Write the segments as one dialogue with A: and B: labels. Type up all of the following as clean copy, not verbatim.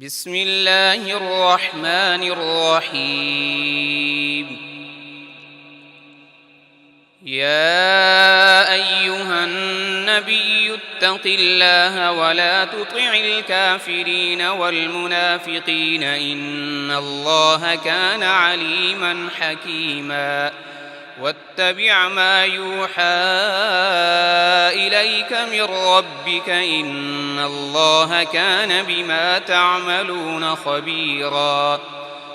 A: بسم الله الرحمن الرحيم يا أيها النبي اتق الله ولا تطع الكافرين والمنافقين إن الله كان عليما حكيما واتبع ما يوحى إليك من ربك إن الله كان بما تعملون خبيرا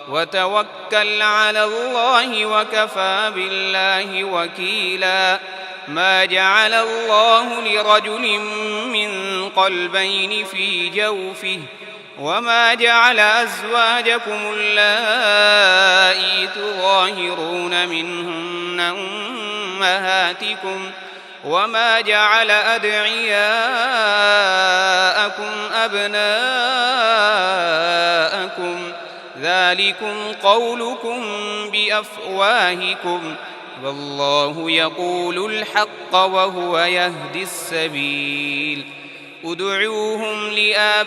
A: وتوكل على الله وكفى بالله وكيلا ما جعل الله لرجل من قلبين في جوفه وما جعل أزواجكم اللائي تظاهرون منهن أمهاتكم وما جعل أدعياءكم أبناءكم ذلكم قولكم بأفواهكم والله يقول الحق وهو يهدي السبيل ادعوهم لآبائهم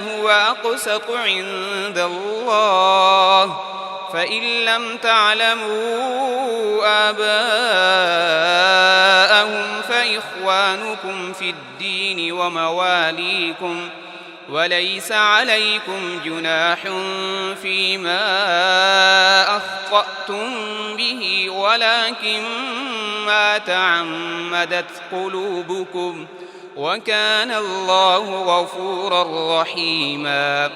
A: هو أقسط عند الله فإن لم تعلموا آباءهم فإخوانكم في الدين ومواليكم وليس عليكم جناح فيما أخطأتم به ولكن ما تعمدت قلوبكم وكان الله غفورا رحيما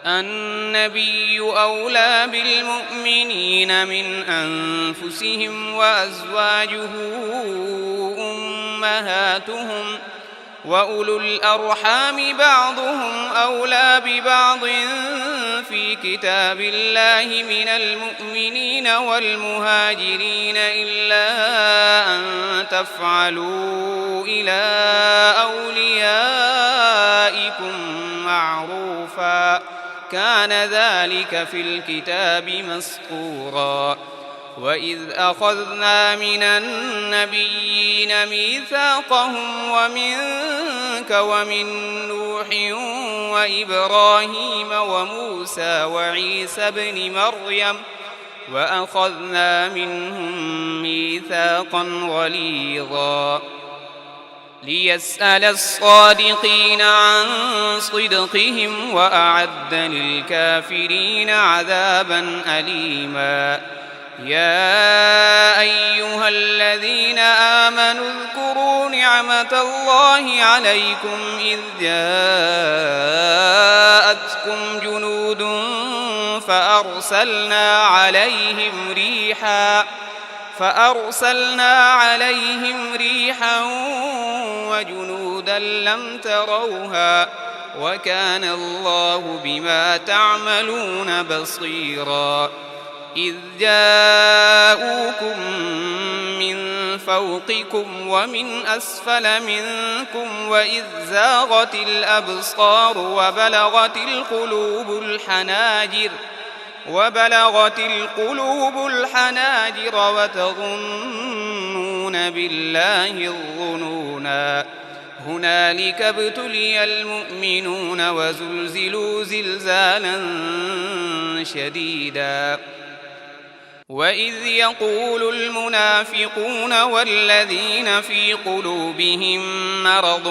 A: النبي أولى بالمؤمنين من أنفسهم وأزواجه أمهاتهم وأولو الأرحام بعضهم أولى ببعض في كتاب الله من المؤمنين والمهاجرين إلا أن تفعلوا إلى أوليائكم معروفا كان ذلك في الكتاب مسطورا وإذ أخذنا من النبيين ميثاقهم ومنك ومن نوح وإبراهيم وموسى وعيسى ابن مريم وأخذنا منهم ميثاقا غليظا ليسأل الصادقين عن صدقهم وأعد للكافرين عذابا أليما يا أيها الذين آمنوا اذكروا نعمة الله عليكم إذ جاءتكم جنود فأرسلنا عليهم ريحا وجنودا لم تروها وكان الله بما تعملون بصيرا إذ جاءوكم من فوقكم ومن أسفل منكم وإذ زاغت الأبصار وبلغت القلوب الحناجر وتظنون بالله الظنونا هنالك ابتلي المؤمنون وزلزلوا زلزالا شديدا وإذ يقول المنافقون والذين في قلوبهم مرض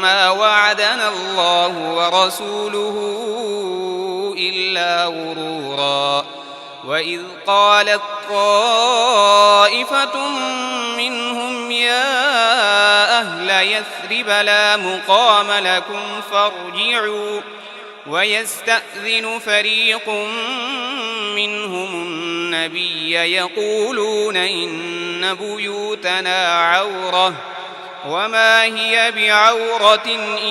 A: ما وعدنا الله ورسوله إلا غرورا وإذ قالت طائفة منهم يا أهل يثرب لا مقام لكم فارجعوا ويستأذن فريق منهم النبي يقولون إن بيوتنا عورة وما هي بعورة إن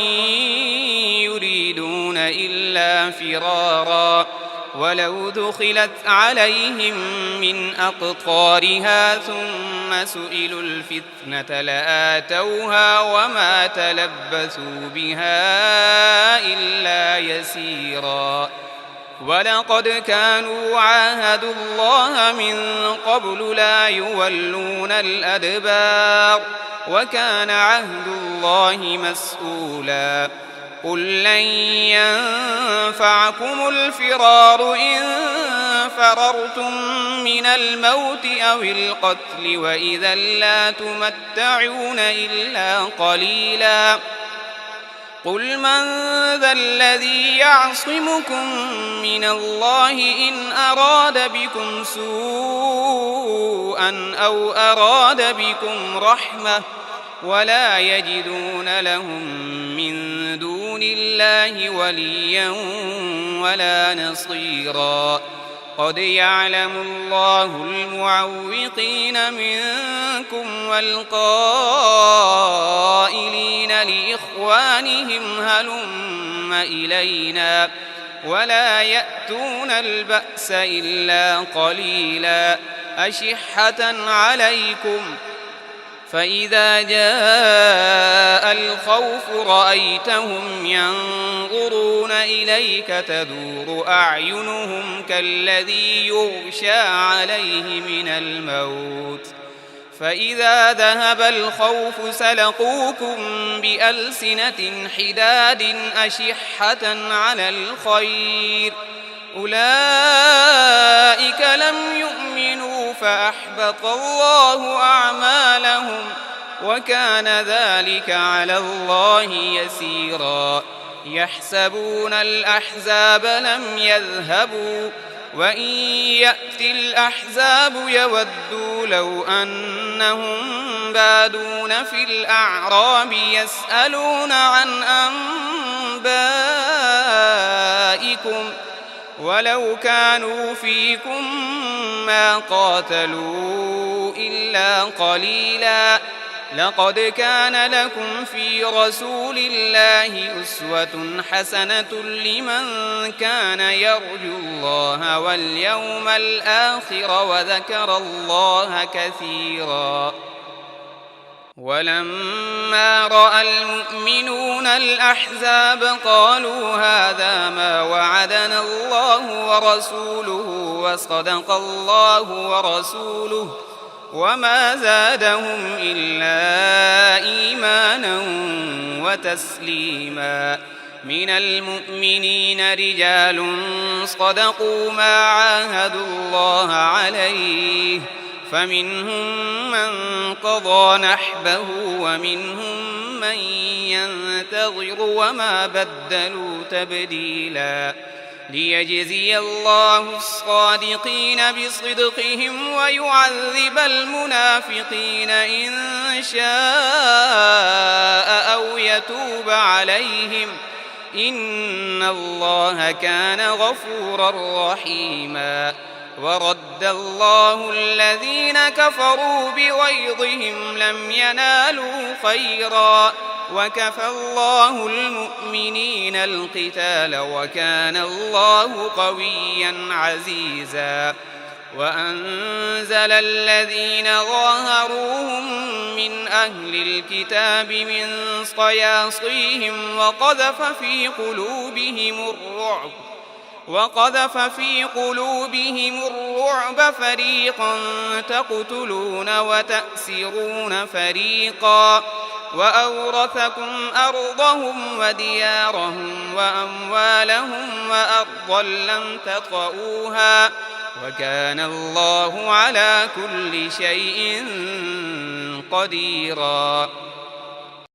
A: يريدون إلا فرارا ولو دخلت عليهم من أقطارها ثم سئلوا الفتنة لآتوها وما تلبثوا بها إلا يسيرا ولقد كانوا عاهدوا الله من قبل لا يولون الأدبار وكان عهد الله مسؤولا قل لن ينفعكم الفرار إن فررتم من الموت أو القتل وإذا لا تمتعون إلا قليلا قل من ذا الذي يعصمكم من الله إن أراد بكم سوءا أو أراد بكم رحمة ولا يجدون لهم من دون الله وليا ولا نصيرا قد يعلم الله المعوقين منكم والقائلين لإخوانهم هلم إلينا ولا يأتون البأس إلا قليلا أشحة عليكم فإذا جاء الخوف رأيتهم ينظرون إليك تدور أعينهم كالذي يغشى عليه من الموت فإذا ذهب الخوف سلقوكم بألسنة حداد أشحة على الخير أولئك لم يؤمنوا فأحبط الله أعمالهم وكان ذلك على الله يسيرا يحسبون الأحزاب لم يذهبوا وإن يأتي الأحزاب يودوا لو أنهم بادون في الأعراب يسألون عن أنبائكم ولو كانوا فيكم ما قاتلوا إلا قليلا لقد كان لكم في رسول الله أسوة حسنة لمن كان يرجو الله واليوم الآخر وذكر الله كثيرا ولما رأى المؤمنون الأحزاب قالوا هذا ما وعدنا الله ورسوله وصدق الله ورسوله وما زادهم إلا إيمانا وتسليما من المؤمنين رجال صدقوا ما عاهدوا الله عليه فمنهم من قضى نحبه ومنهم من ينتظر وما بدلوا تبديلا ليجزي الله الصادقين بصدقهم ويعذب المنافقين إن شاء أو يتوب عليهم إن الله كان غفورا رحيما ورد الله الذين كفروا بغيظهم لم ينالوا خيرا وكفى الله المؤمنين القتال وكان الله قويا عزيزا وأنزل الذين ظاهروهم من أهل الكتاب من صياصيهم وقذف في قلوبهم الرعب فريقا تقتلون وتأسرون فريقا وأورثكم أرضهم وديارهم وأموالهم وأرضا لم تطئوها وكان الله على كل شيء قديرا